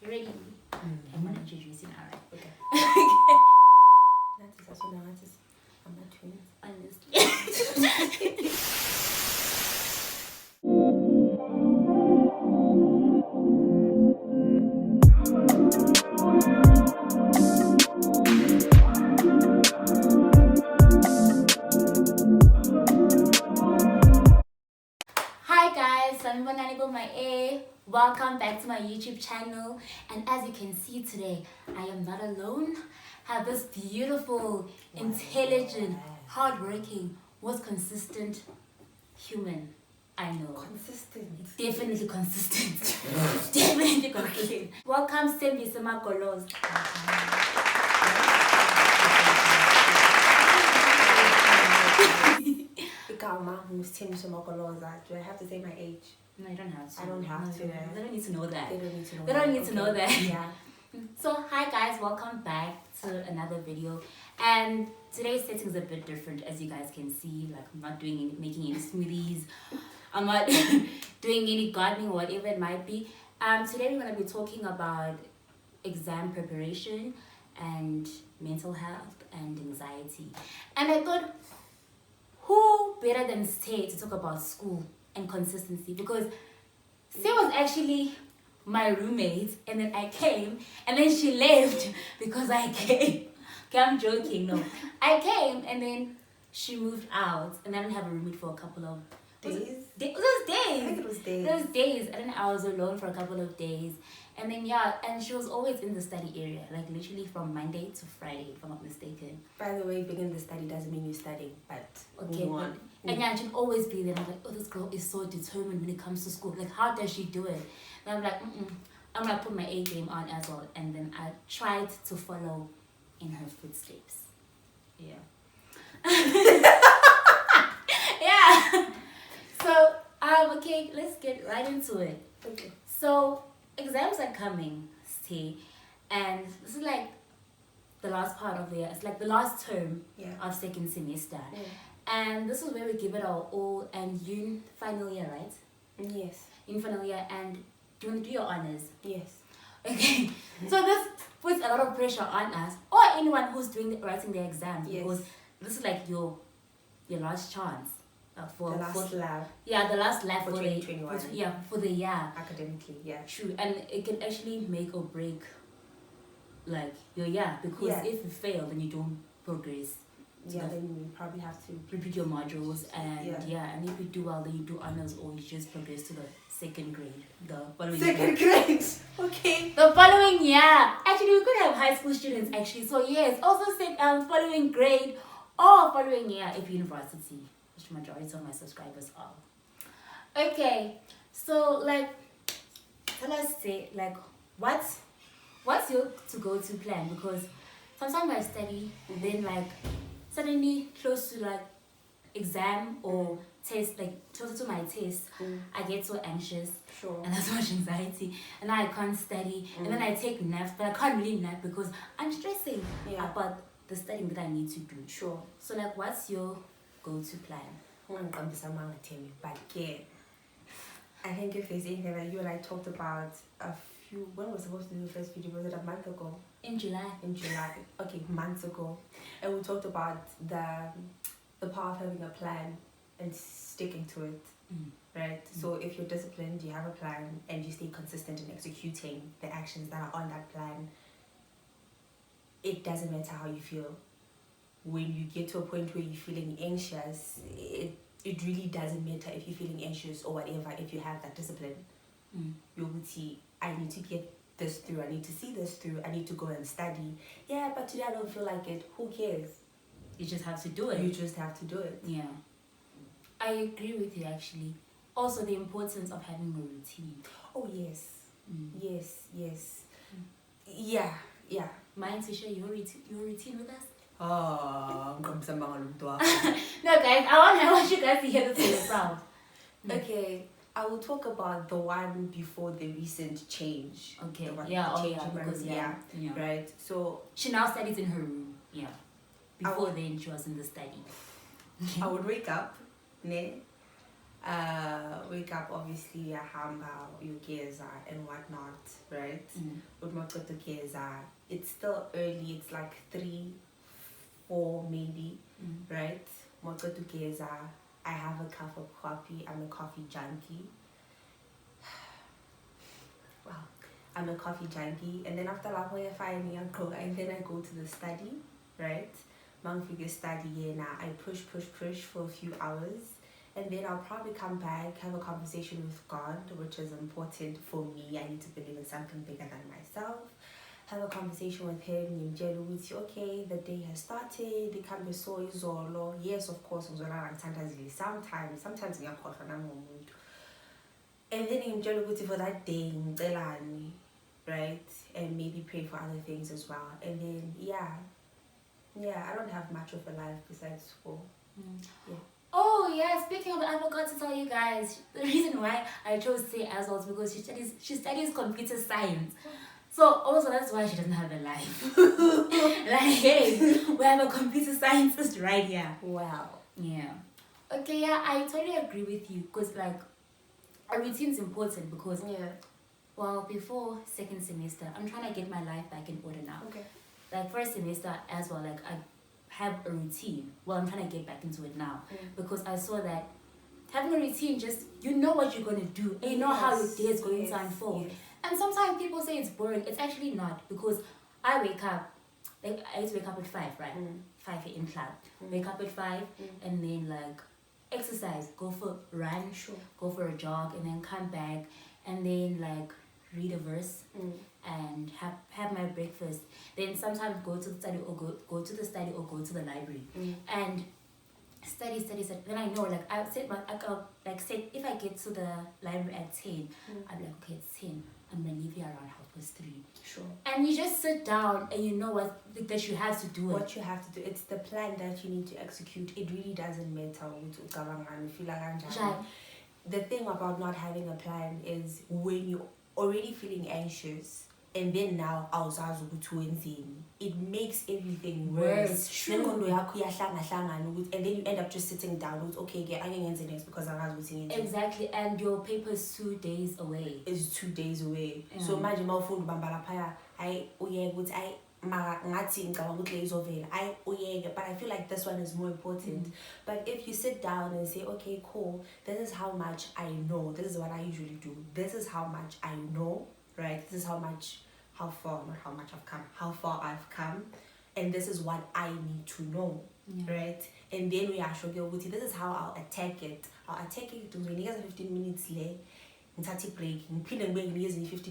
You ready? I'm gonna introduce you now, right? Okay. That is also now. That is I'm not twins. Honestly. Hi guys, Sanibonani my A. Welcome back to my YouTube channel. And as you can see today, I am not alone. I have this beautiful, intelligent, hardworking, most consistent human I know. Consistent. Definitely consistent. Definitely consistent. Welcome, Sembi Semagolos. Do I have to say my age? No, you don't have to. I don't have to. They don't need to know that. They don't need to know. They don't need to know that. Yeah. So, hi guys, welcome back to another video. And today's setting is a bit different, as you guys can see. Like, I'm not making any smoothies. I'm not doing any gardening or whatever it might be. Today we're going to be talking about exam preparation and mental health and anxiety. And I thought, who better than Stay to talk about school and consistency? Because Stay was actually my roommate, and then I came, and then she left because I came. Okay, I'm joking, no. I came, and then she moved out, and I didn't have a roommate for a couple of Days? It was days. I think it was days. It was days, and then I was alone for a couple of days. And then, yeah, and she was always in the study area, like literally from Monday to Friday, if I'm not mistaken. By the way, being in the study doesn't mean you're studying, but Okay, move on. And yeah, she'd always be there. I'm like, oh, this girl is so determined when it comes to school. Like, how does she do it? And I'm like, I'm gonna put my A game on as well. And then I tried to follow in her footsteps. Yeah. Yeah. So, okay, let's get right into it. Okay. So, exams are coming, Stay, and this is like the last part of the year. It's like the last term of second semester. Yeah. And this is where we give it our all. And you're in final year, right? Yes. In final year, and do you want to do your honors? Yes. Okay. So this puts a lot of pressure on us, or anyone who's writing their exams, because this is like your last chance. For the last lab. Yeah, the last lab for 2021. For the year. Academically, yeah. True, and it can actually make or break, like, your year, because if you fail, then you don't progress. Yeah, then you probably have to repeat your modules, and and if you do well, then you do honors, or you just progress to the second grade, the following second grade. Okay. The following year. Actually, we could have high school students actually. So yes, also following grade or following year if university, which majority of my subscribers are. Okay, so like, tell us, say, like, what's your to-go-to plan? Because sometimes I study, then like suddenly close to like exam or test, like closer to my test, I get so anxious. Sure. And that's so much anxiety, and now I can't study, and then I take naps, but I can't really nap because I'm stressing about the studying that I need to do. Sure. So like, what's your go-to plan? But yeah, I think if there's anything that you and I talked about when was supposed to do the first video? Was it a month ago? In July. Okay, months ago. And we talked about the power of having a plan and sticking to it. Right? So if you're disciplined, you have a plan, and you stay consistent in executing the actions that are on that plan, it doesn't matter how you feel. When you get to a point where you're feeling anxious, it really doesn't matter if you're feeling anxious or whatever. If you have that discipline, you will see, I need to get this through, I need to see this through, I need to go and study. Yeah, but today I don't feel like it. Who cares? You just have to do it. You just have to do it. Yeah. I agree with you actually. Also, the importance of having a routine. Oh yes. Yes. Yeah. Mind to share your routine with us? Oh, no guys, I want you guys to hear this for yourself. Okay, I will talk about the one before the recent change. Okay. Because right. So she now studies in her room. Yeah. Before then, she was in the study. I would wake up, Wake up, obviously, hamba, yugeza and whatnot, right? But not got together. It's still early. It's like 3, 4 maybe, right? Not got together. I have a cup of coffee. I'm a coffee junkie. Well, I'm a coffee junkie, and then after that, and then I go to the study, right? Figure study, now I push for a few hours, and then I'll probably come back, have a conversation with God, which is important for me. I need to believe in something bigger than myself. Have a conversation with him, okay, the day has started, become so izolo. Yes, of course, sometimes and then for that day, right? And maybe pray for other things as well. And then I don't have much of a life besides school. Yeah. Oh yeah, speaking of it, I forgot to tell you guys the reason why I chose to say as well is because she studies computer science. So also that's why she doesn't have a life. Like, hey, we have a computer scientist right here. Wow. Yeah. Okay, yeah, I totally agree with you because like a routine's important because well, before second semester, I'm trying to get my life back in order now. Okay. Like first semester as well, like I have a routine. Well, I'm trying to get back into it now because I saw that having a routine, just you know what you're gonna do and you know how your day is going to unfold. And sometimes people say it's boring. It's actually not because I wake up, like I used to wake up at 5, right? 5 in club. Wake up at 5 and then like exercise, go for a run, go for a jog, and then come back and then like read a verse and have my breakfast. Then sometimes go to the study or go to the study or go to the library and study. Then I know like I set my if I get to the library at 10, I'm like, okay, it's 10. I'm gonna leave here around 3:30. Sure. And you just sit down and you know what that you have to do. What you have to do. It's the plan that you need to execute. It really doesn't matter the thing about not having a plan is when you're already feeling anxious and then now it makes everything worse. True. And then you end up just sitting down with okay, I can answer next because I was exactly, and your paper is 2 days away. It's 2 days away. So imagine my phone but I feel like this one is more important. But if you sit down and say, okay, cool, this is how much I know, this is what I usually do, this is how much I know, right? This is how far I've come, and this is what I need to know, right? And then we are showing you this is how I'll attack it. To me 15 minutes late. Break. 15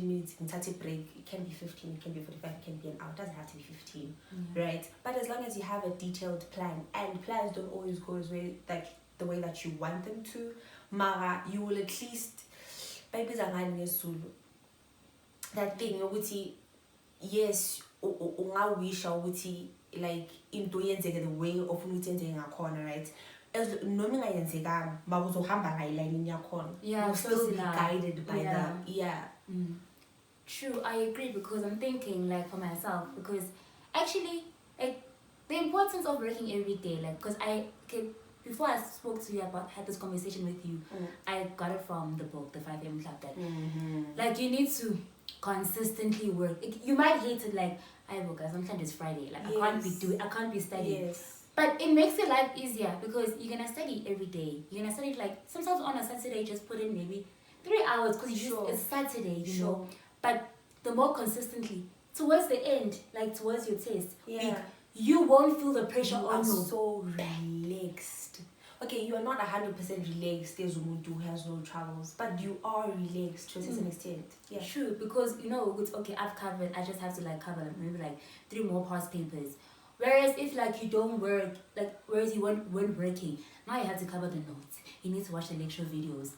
minutes. Break. It can be 15, it can be 45, it can be an hour. It doesn't have to be 15, right? But as long as you have a detailed plan, and plans don't always go the way that you want them to, Mara, you will at least that thing yes, ungawisha ukuthi like into yenzeke the way ofuna ukuthi yenzeke ngakhona, right? As noma ingayenzekanga mawuzohamba ngayiline yakhona, you'll still be guided by True, I agree because I'm thinking like for myself because actually like the importance of working every day, like because before I spoke to you had this conversation with you, I got it from the book, The 5 AM Club, that like you need to consistently work. You might hate it like I work sometimes it's Friday, like I can't be studying. But it makes your life easier because you're gonna study every day. You're gonna study like sometimes on a Saturday just put in maybe 3 hours because it's Saturday, you know. But the more consistently towards the end, like towards your test, you won't feel the pressure on you. So relaxed. Okay, you are not 100% relaxed. There's someone who has no troubles, but you are relaxed to a certain extent. Yeah, true. Because you know, it's okay. I've covered. I just have to like cover maybe like 3 more past papers. Whereas if like you don't work, like whereas you weren't working, now you have to cover the notes. You need to watch the lecture videos,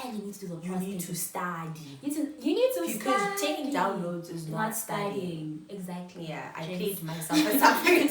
and you need to do the past papers. You need to study. You need to because study. Taking downloads is not studying. Exactly. Yeah, I paid myself for something.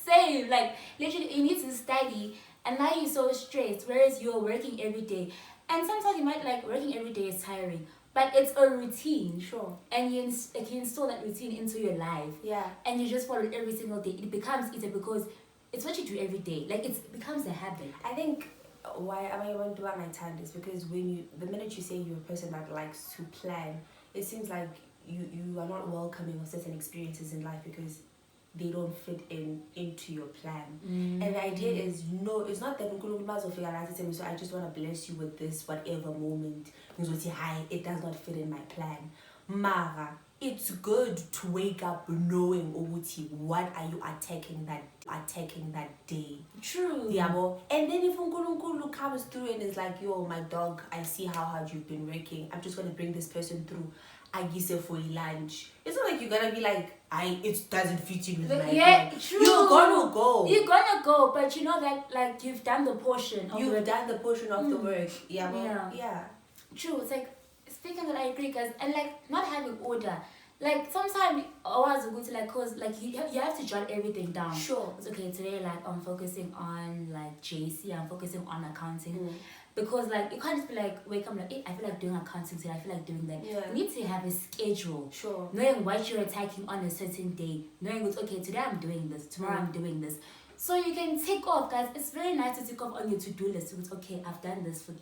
Same, like literally you need to study and now you're so stressed, whereas you're working every day. And sometimes you might like working every day is tiring, but it's a routine. Sure. And you install that routine into your life. Yeah. And you just follow it every single day. It becomes easier because it's what you do every day. Like it becomes a habit. I think why am I want to do my time is because the minute you say you're a person that likes to plan, it seems like you are not welcoming of certain experiences in life because they don't fit into your plan. And the idea is, no, it's not that so I just want to bless you with this whatever moment. Hi, it does not fit in my plan. Mara, it's good to wake up knowing what are you attacking that day. True. And then if Unkulunkulu comes through and is like, yo, my dog, I see how hard you've been working. I'm just gonna bring this person through. I give you for lunch. It's not like you're gonna be like, it doesn't fit in with my plan. True. You're gonna go. You're gonna go, but you know that like you've done the portion of the work. Yeah. True. It's like, speaking of that, I agree, guys, and like not having order. Like sometimes I was good to like, cause like you have to jot everything down. Sure. It's okay, today like I'm focusing on like JC, I'm focusing on accounting. Because like you can't just be like, wake up like, hey, I feel like doing accounting today, I feel like doing that. Yeah. You need to have a schedule. Sure. Knowing what you're attacking on a certain day. Knowing it's okay, today I'm doing this, tomorrow I'm doing this. So you can take off, guys. It's very nice to take off on your to-do list. So it's okay, I've done this for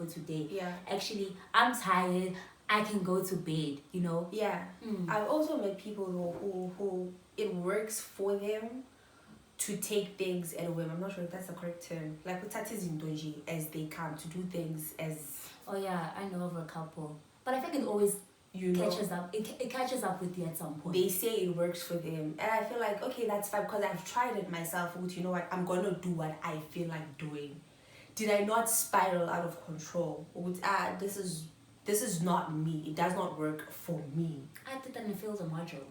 today. Yeah. Actually, I'm tired. I can go to bed, you know? Yeah. I've also met people who it works for them to take things at a whim. I'm not sure if that's the correct term. Like with tatis in doji, as they come to do things as. Oh yeah, I know of a couple, but I think it always catches up. It catches up with you at some point. They say it works for them, and I feel like, okay, that's fine because I've tried it myself. But you know what? I'm gonna do what I feel like doing. Did I not spiral out of control? This is not me. It does not work for me. I did that in fields of module.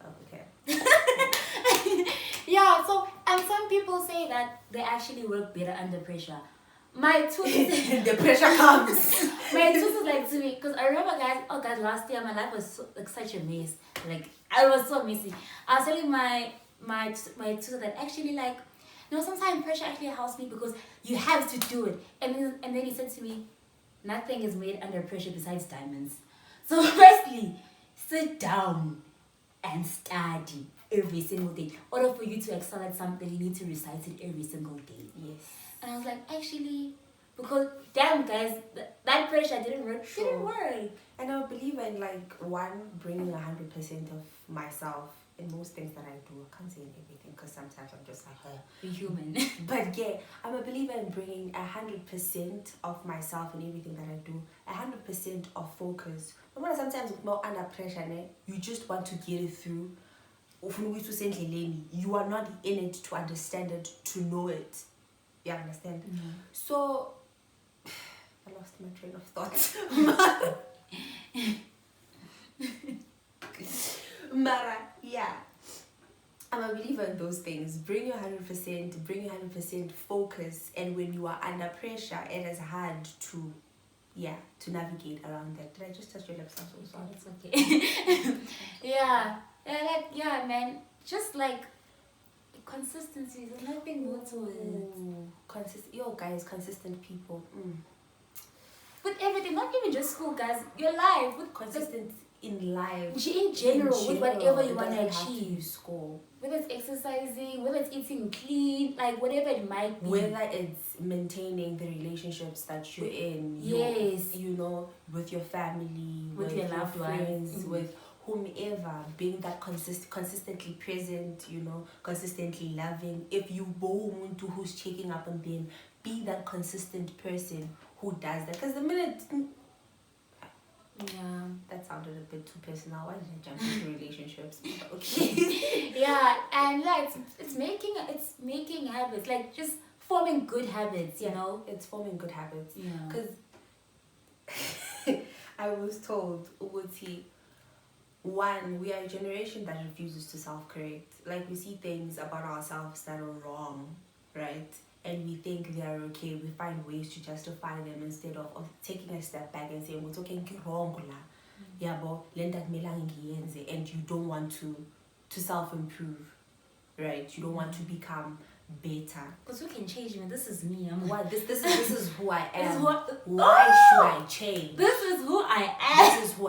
Oh, okay. Yeah, so, and some people say that they actually work better under pressure. My tooth the pressure comes. My tooth is like to me, because I remember, guys, last year my life was like such a mess. Like, I was so messy. I was telling my tooth that actually, like, sometimes pressure actually helps me because you have to do it. And then he said to me, nothing is made under pressure besides diamonds. So firstly, sit down and study every single day. In order for you to excel at something, you need to recite it every single day. Yes. And I was like, actually, because damn, guys, that pressure didn't work. Sure. Didn't work. And I believe in like bringing 100% of myself in most things that I do. I can't say in everything because sometimes I'm just like her. Be human. But yeah, I'm a believer in bringing 100% of myself in everything that I do. 100% of focus. But sometimes more under pressure, you just want to get it through. You are not in it to understand it, to know it. You understand? Mm-hmm. So I lost my train of thought. Mara, yeah. I'm a believer in those things. Bring your 100% focus, and when you are under pressure, it is hard to navigate around that. Did I just touch your lips? I'm so sorry. It's okay. Yeah, man. Just like consistency. There's nothing more to it. Guys, consistent people. With everything, not even just school, guys. Your life. With Consistent in life. In general, with whatever you want to achieve. School. Whether it's exercising, whether it's eating clean, like whatever it might be. Whether it's maintaining the relationships that you're in. Yes. With your family, with your loved friends, ones, with whomever, being that consistently present, consistently loving. If you want to who's checking up on them, be that consistent person who does that. Because the minute that sounded a bit too personal. Why did I jump into relationships? Okay. Yeah, and like it's making habits, like just forming good habits, you know. It's forming good habits. Yeah. Because I was told, Uguti, one, we are a generation that refuses to self-correct. Like we see things about ourselves that are wrong, right? And we think they are okay. We find ways to justify them instead of taking a step back and saying, we're talking wrong la. Yeah, but and you don't want to self-improve, right? You don't want to become better. Because who can change me? This is me. This is who I am. Why should I change? This is who I am. This is who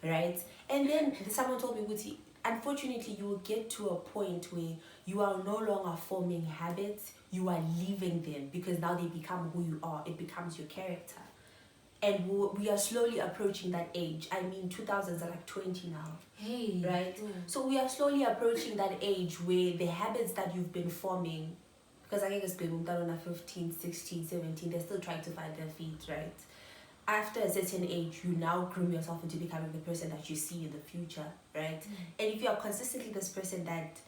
right? And then someone told me, unfortunately, you will get to a point where you are no longer forming habits, you are leaving them because now they become who you are, it becomes your character. And we are slowly approaching that age. I mean, 2000s are like 20 now. Hey. Right? Yeah. So we are slowly approaching that age where the habits that you've been forming, because I guess people that are 15, 16, 17, they're still trying to find their feet, right? After a certain age, you now groom yourself into becoming the person that you see in the future, right? And if you are consistently this person that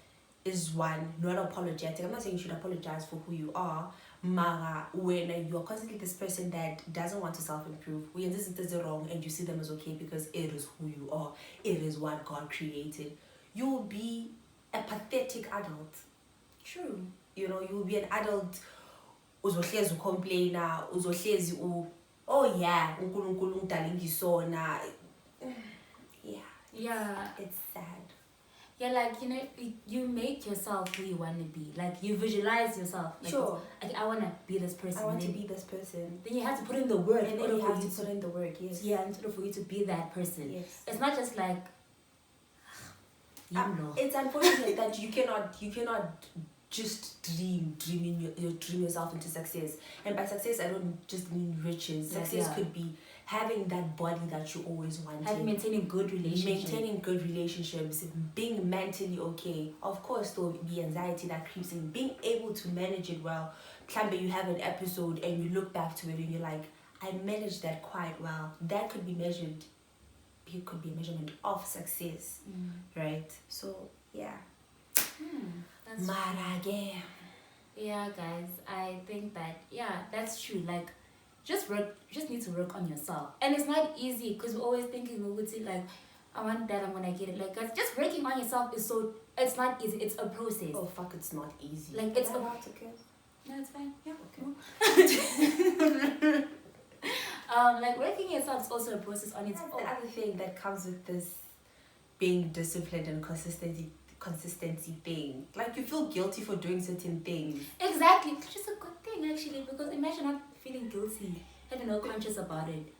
is one, not apologetic, I'm not saying you should apologize for who you are, Mara, when you're constantly this person that doesn't want to self-improve, when this is wrong and you see them as okay because it is who you are, it is what God created, you will be a pathetic adult. True. You know, you will be an adult uzohlezi ucomplaina, uzohlezi oh yeah, uNkulunkulu ungidale ngisona. Yeah. It's sad. Yeah, like, you make yourself who you want to be. Like, you visualize yourself. Like, Sure. Like, I want to be this person. I want to be this person. Then you have to put in the work. And then you have to put in the work, yes. Yeah, in order for you to be that person. Yes. It's not just like, it's unfortunate that you cannot just dream yourself into success. And by success, I don't just mean riches. Success could be having that body that you always wanted. Maintaining good relationships. Being mentally okay. Of course, there will be anxiety that creeps in. Being able to manage it well. Clamber, you have an episode and you look back to it and you're like, I managed that quite well. That could be measured. It could be a measurement of success, right? So, yeah. That's true. Yeah, guys, I think that, that's true. Like, just need to work on yourself. And it's not easy because we're always thinking, like, I want that, I'm gonna get it. Like, guys, just working on yourself it's not easy. It's a process. Oh, fuck, it's not easy. Like, it's No, it's fine. Yeah. Okay. Like, working yourself is also a process on its own. The other thing that comes with this being disciplined and consistency thing. Like, you feel guilty for doing certain things. Exactly. Which is a good thing, actually, because imagine not feeling guilty and not conscious about it.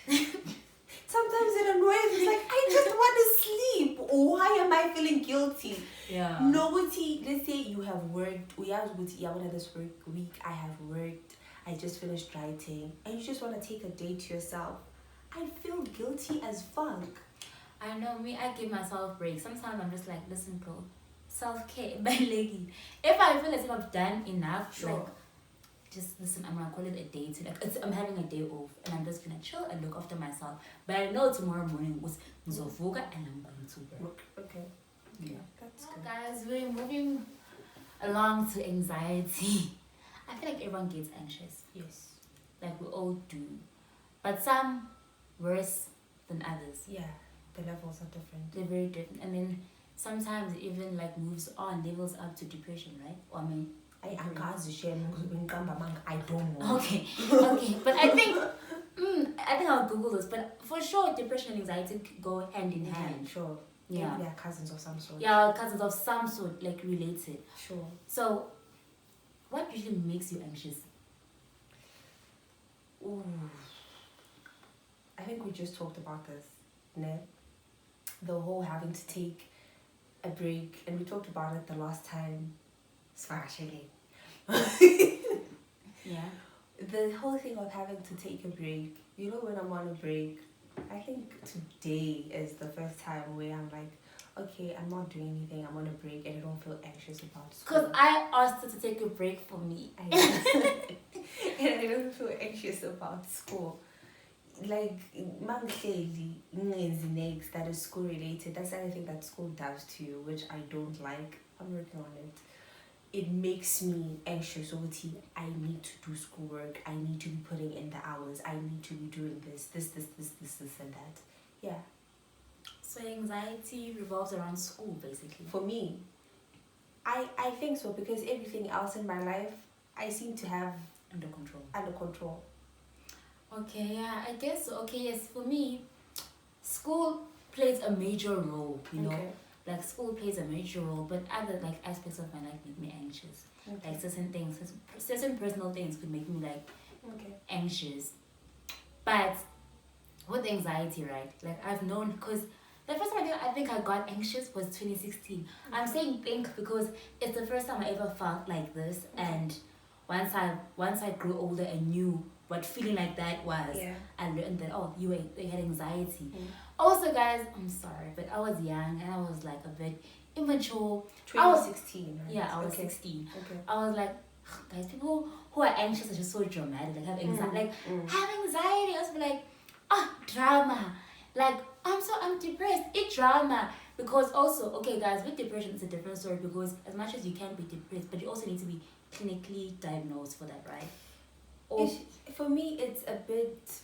Sometimes it annoys me. It's like, I just want to sleep. Why am I feeling guilty? Yeah. No, let's say you have worked. We have this work week. I have worked. I just finished writing. And you just want to take a day to yourself. I feel guilty as fuck. I know, me, I give myself breaks. Sometimes I'm just like, listen, bro, self-care, my leggy. If I feel as if I've done enough, Sure. like, just listen, I'm gonna call it a day today. I'm having a day off and I'm just gonna chill and look after myself. But I know tomorrow morning was Zovuga and I'm going to work. Okay. Yeah. That's Well, good. guys, we're moving along to anxiety. I feel like everyone gets anxious. Yes. Like, we all do. But some worse than others. Yeah. The levels are different. They're very different. And then sometimes it even like moves on, levels up to depression, right? Or I mean, I don't know. Okay. But I think I'll Google this. But for sure, depression and anxiety go hand in hand. Sure. Yeah. Maybe they are cousins of some sort. Yeah, cousins of some sort, like related. Sure. So, what usually makes you anxious? Ooh. I think we just talked about this, ne? The whole having to take a break, and we talked about it the last time. Especially. Yeah. The whole thing of having to take a break. You know, when I'm on a break, I think today is the first time where I'm like, okay, I'm not doing anything. I'm on a break, and I don't feel anxious about school. Because I asked her to take a break for me. And I don't feel anxious about school. Like, next that is school related. That's anything that school does to you, which I don't like. I'm working on it. It makes me anxious. I need to do schoolwork. I need to be putting in the hours. I need to be doing this, and that. Yeah. So anxiety revolves around school, basically. For me, I think so, because everything else in my life, I seem to have Under control. Okay, yeah, I guess so. Okay, yes, for me, school plays a major role, you know. Okay. Like, school plays a major role, but other, like, aspects of my life make me anxious. Okay. Like, certain personal things could make me, like, anxious. But with anxiety, right, like, I've known, because The first time I think I got anxious was 2016. I'm saying think because it's the first time I ever felt like this, and once I grew older and knew what feeling like that was, I learned that you had anxiety. Also, guys, I'm sorry, but I was young and I was like a bit immature. 2016, right? Yeah, I was 16. Okay. I was like, guys, people who are anxious are just so dramatic, like have anxiety, have anxiety. I was like, drama, like I'm depressed. It's drama. Because also, okay, guys, with depression it's a different story, because as much as you can be depressed, but you also need to be clinically diagnosed for that, right? Or for me, it's a bit.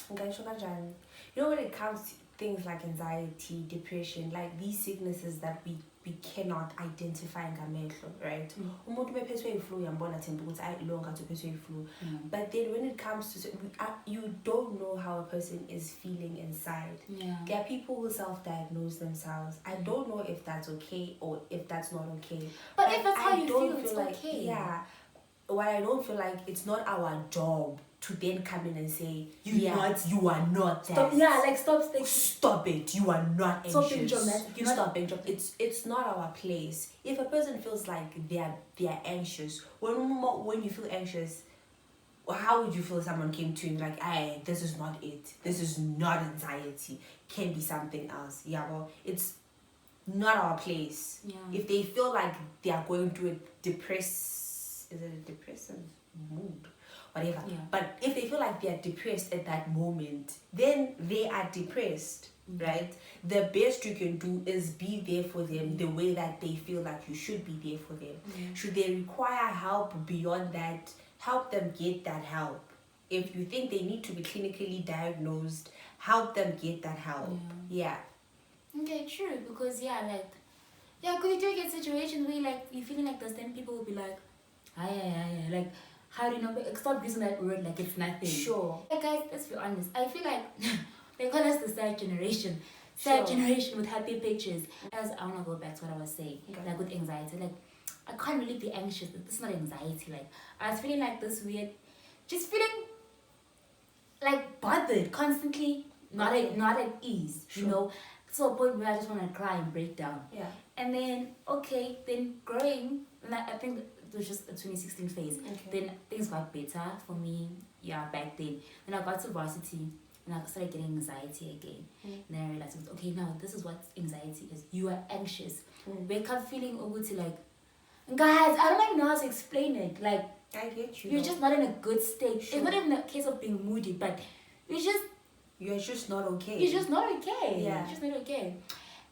You know, when it comes to things like anxiety, depression, like these sicknesses that we cannot identify ngamehlo, right? Umuntu bephethwe iflu uyambona themba ukuthi ayi lo ngathi uphethwe iflu. But then when it comes to you don't know how a person is feeling inside. There are people who self-diagnose themselves. I don't know if that's okay or if that's not okay. But if that's how you feel, it's like, okay. Yeah. What I don't feel like, it's not our job to then come in and say you are not that. Stop it, you are not anxious. Stop being dramatic. Stop being dramatic. It's not our place. If a person feels like they are anxious, when you feel anxious, how would you feel if someone came to you like, hey, this is not it, this is not anxiety, can be something else? Well, it's not our place. If they feel like they are going through is it a depressive mood? Whatever. But if they feel like they are depressed at that moment, then they are depressed, right? The best you can do is be there for them the way that they feel like you should be there for them. Should they require help beyond that, help them get that help. If you think they need to be clinically diagnosed, help them get that help. Okay, true. Because because you do get situations where you're feeling like this, then people will be like, like, how do you know? Stop using that word like it's nothing. Sure. Guys, let's be honest. I feel like they call us the sad generation. Sad generation with happy pictures. As I want to go back to what I was saying, like with anxiety, I can't really be anxious. This is not anxiety. I was feeling like this weird, just feeling bothered constantly, not at ease. You know, to a point where I just want to cry and break down. And then then growing, and I think it was just a 2016 phase. Then things got better for me. Back then. Then I got to varsity and I started getting anxiety again. And then I realized, now this is what anxiety is. You are anxious. Wake up feeling guys, I don't even know how to explain it. I get you. You're just not in a good state. It's not even a case of being moody, but you're just not okay. You're just not okay. You're just not okay.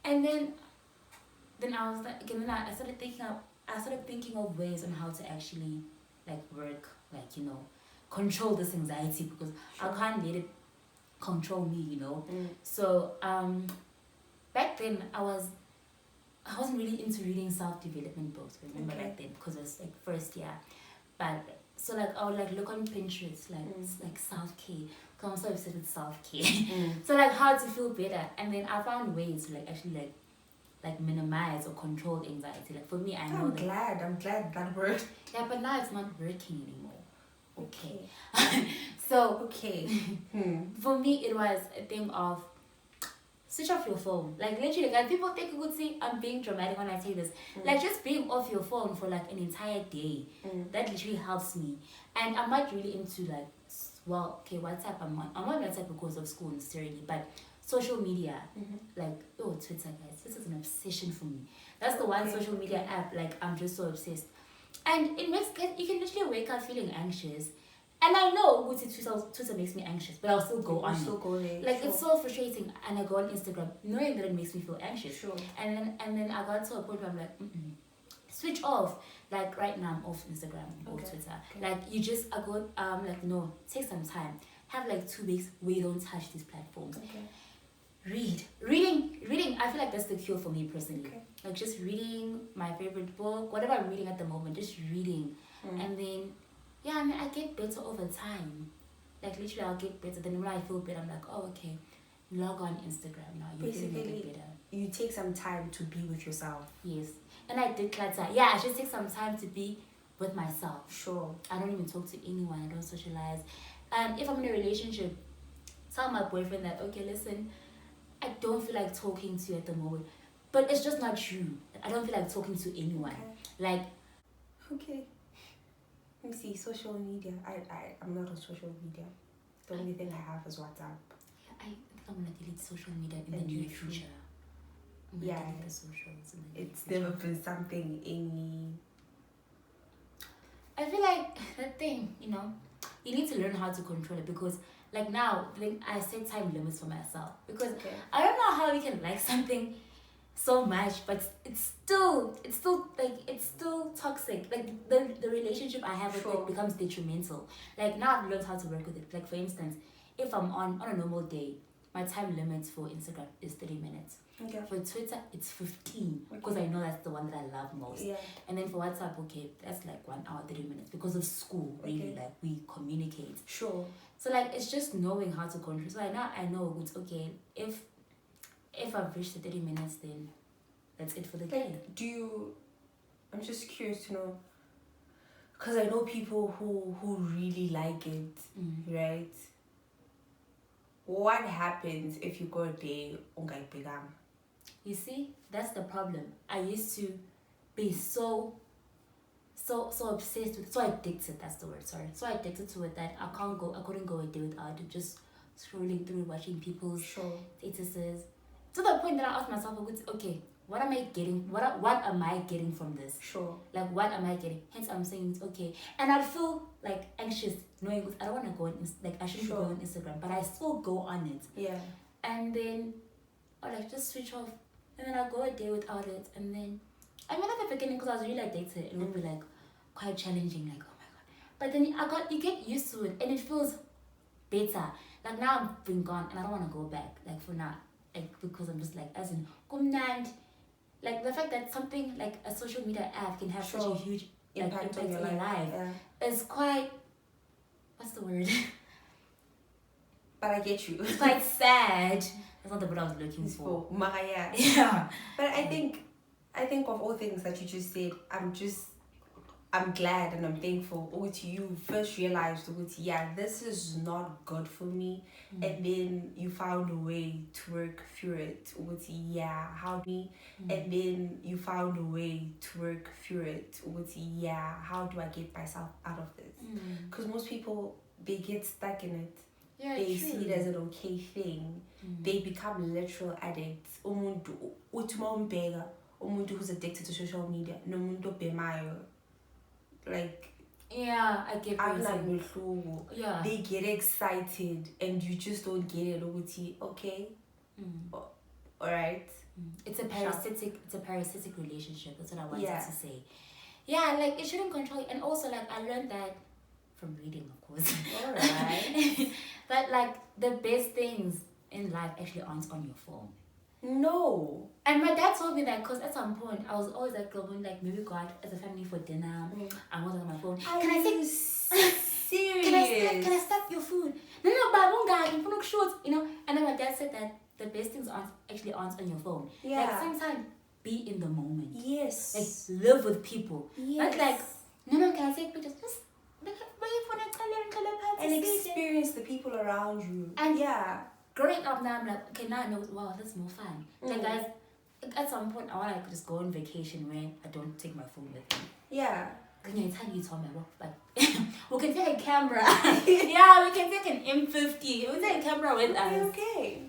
And then I was like, then I started thinking of ways on how to actually work, control this anxiety, because I can't let it control me, So back then I wasn't really into reading self-development books, remember back then, because it was first year. But so I would look on Pinterest, self-care, because I'm so obsessed with self-care. So how to feel better, and then I found ways to actually minimize or control anxiety. For me, I'm glad that worked. Yeah, but now it's not working anymore. Okay. So for me it was a thing of switch off your phone. Literally, people think you could see I'm being dramatic when I say this. Just being off your phone for an entire day. That literally helps me. And I'm not really into WhatsApp. I'm on WhatsApp because of school necessarily, but social media, Twitter, guys, this is an obsession for me. That's the one social media app, I'm just so obsessed. And it makes, you can literally wake up feeling anxious. And I know Twitter makes me anxious, but I'll still go on. Go there. It's so frustrating. And I go on Instagram knowing that it makes me feel anxious. And then I got to a point where I'm switch off. Right now I'm off Instagram or Twitter. You just, I go, no, take some time. Have 2 weeks where you don't touch these platforms. Reading, I feel like that's the cure for me personally. Just reading my favorite book, whatever I'm reading at the moment, just reading. And then I get better over time. Literally I'll get better. Then when I feel better, I'm okay, log on Instagram now. You're basically better. You take some time to be with yourself. Yes. And I did clutter. I just take some time to be with myself. I don't even talk to anyone. I don't socialize. And if I'm in a relationship, tell my boyfriend that, okay, listen, I don't feel like talking to you at the moment. But it's just not you. I don't feel like talking to anyone. Like, okay. Let me see, social media. I'm not on social media. The only thing I have is WhatsApp. I think I'm gonna delete social media in the near future. Yeah, the socials in the it's never been something any. I feel like that thing, you know, you need to learn how to control it because, like now, like I set time limits for myself because I don't know how you can like something so much, but it's still toxic. Like the relationship I have with it becomes detrimental. Like now I've learned how to work with it. Like for instance, if I'm on a normal day, my time limit for Instagram is 30 minutes. Okay. For Twitter, it's 15 because I know that's the one that I love most. Yeah. And then for WhatsApp, okay, that's like 1 hour, 30 minutes because of school, really, like we communicate. Sure. So like it's just knowing how to control. So I know it's okay. If I've reached the 30 minutes, then that's it for the day. I'm just curious to know, because I know people who really like it, right? What happens if you go a day ungayibhekanga? You see, that's the problem. I used to be so obsessed with, so addicted, that's the word, sorry. So addicted to it that I couldn't go a day without it, just scrolling through, watching people's statuses. To the point that I asked myself, okay, what am I getting? What am I getting from this? Sure. Like, what am I getting? Hence, I'm saying it's okay. And I feel like anxious knowing I don't want to go on, I shouldn't go on Instagram, but I still go on it. Yeah. And then, or like just switch off. And then I'll go a day without it. And then, I mean, at the beginning, because I was really addicted, it would be like quite challenging, like, oh my God. But then you get used to it and it feels better. Like now I've been gone and I don't want to go back, like for now. Like, because I'm just like, as in, kumnand. Like the fact that something like a social media app can have such a huge impact on your life is quite, what's the word? But I get you. It's quite sad. That's not the word I was looking for. Yeah. But I think of all things that you just said, I'm glad and I'm thankful to you first realized this is not good for me, and then you found a way to work through it. And then you found a way to work through it. How do I get myself out of this? Because most people, they get stuck in it. Yeah, they see it as an okay thing. They become literal addicts. Umuntu who's addicted to social media, nomuntu bemayo. Like, yeah, I get what yeah. They get excited and you just don't get it. Okay, alright. It's a parasitic relationship. That's what I wanted to say. Yeah, like it shouldn't control you. And also, like I learned that from reading, of course. Alright. But like the best things in life actually aren't on your phone. No. And my dad told me that because at some point I was always like going like maybe go out as a family for dinner. I wasn't on my phone. Can I say serious? Can I stop your food? No, but I won't go. You put shorts, you know. And then my dad said that the best things aren't on your phone. Yeah. Like sometimes be in the moment. Yes. Like live with people. Yes. Not like no. Can I take pictures? Just and experience the people around you. And growing up now, I'm like, okay, now I know, wow, that's more fun. Like, guys, at some point, I want to just go on vacation where I don't take my phone with me. Yeah. Can you tell you told me, but we can take a camera. Yeah, we can take an M50. We take a camera with us. Okay.